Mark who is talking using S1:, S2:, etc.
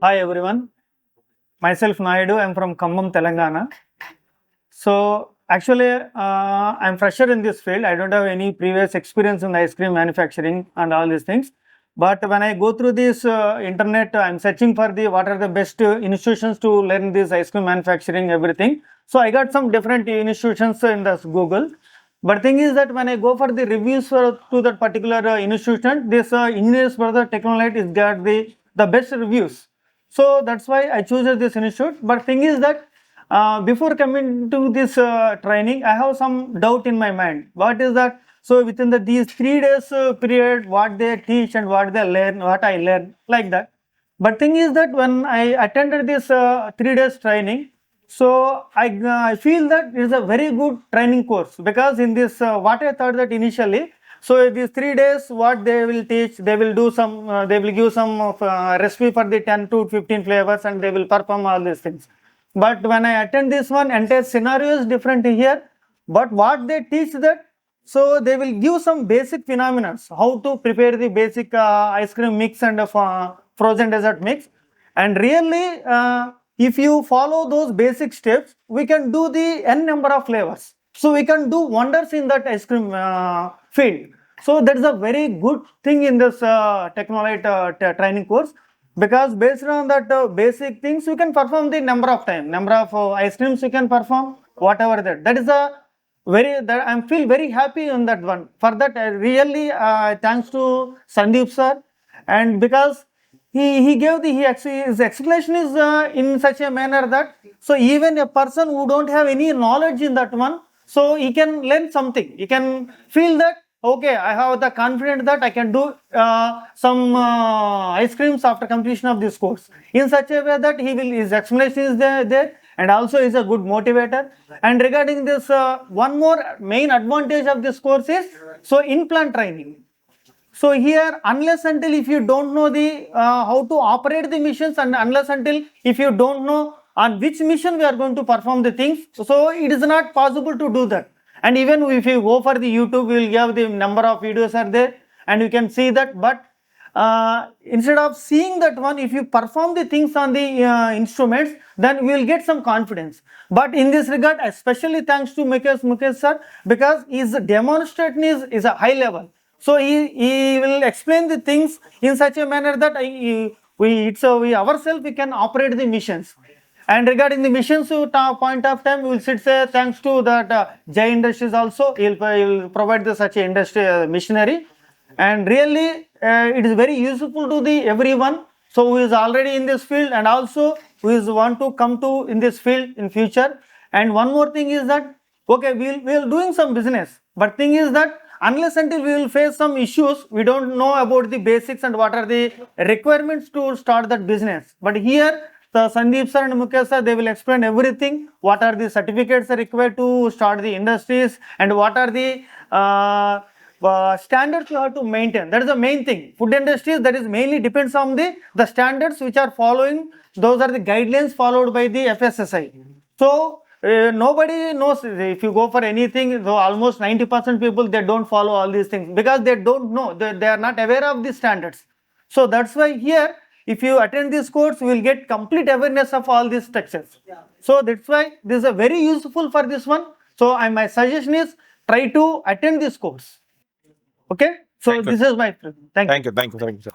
S1: Hi everyone, myself Naidu, I am from Khammam, Telangana. So actually I'm fresher in this field. I don't have any previous experience in ice cream manufacturing and all these things. But when I go through this internet, I'm searching for the what are the best institutions to learn this ice cream manufacturing, everything. So I got some different institutions in this Google. But thing is that when I go for the reviews to that particular institution, this engineers brother TECHNOLIGHT is got the best reviews. So that's why I choose this institute. But thing is that before coming to this training, I have some doubt in my mind. What is that? So within these 3 days period, what they teach and what they learn, what I learn, like that. But thing is that when I attended this 3 days training, so I feel that it is a very good training course, because in this what I thought that initially, so these 3 days what they will teach, they will do some, they will give some of recipe for the 10 to 15 flavors and they will perform all these things. But when I attend this one, entire scenario is different here. But what they teach that, so they will give some basic phenomena, how to prepare the basic ice cream mix and frozen dessert mix. And really, if you follow those basic steps, we can do the n number of flavors. So we can do wonders in that ice cream field. So that is a very good thing in this TECHNOLIGHT training course, because based on that basic things, you can perform the number of ice creams you can perform, whatever that is a that I feel very happy on that one. For that, I really thanks to Sandeep sir, and because he gave the actually his explanation is in such a manner that, so even a person who don't have any knowledge in that one, so he can learn something. He can feel that okay, I have the confidence that I can do some ice creams after completion of this course, in such a way that his explanation is there, and also is a good motivator. And regarding this, one more main advantage of this course is, so in plant training. So here, unless until if you don't know the how to operate the machines, and unless until if you don't know on which mission we are going to perform the things, so it is not possible to do that. And even if you go for the YouTube, we will have the number of videos are there and you can see that. But instead of seeing that one, if you perform the things on the instruments, then we will get some confidence. But in this regard, especially thanks to Mukesh sir, because his demonstration is a high level. So he will explain the things in such a manner that we ourselves we can operate the missions. And regarding the missions point of time, we will say thanks to that Jai Industries also. He will provide such a industry missionary, and really it is very useful to the everyone. So who is already in this field, and also who is want to come to in this field in future. And one more thing is that okay, we will doing some business, but thing is that unless until we will face some issues, we don't know about the basics and what are the requirements to start that business. But here the Sandeep sir and Mukesh sir, they will explain everything. What are the certificates required to start the industries, and what are the standards you have to maintain. That is the main thing. Food industries, that is mainly depends on the standards which are following. Those are the guidelines followed by the FSSAI. So nobody knows. If you go for anything, so almost 90% people, they don't follow all these things because they don't know, they are not aware of the standards. So that's why here, if you attend this course, you will get complete awareness of all these structures. So that's why this is a very useful for this one. So my suggestion is try to attend this course. Okay. So this is my thank you.
S2: Thank you, sir.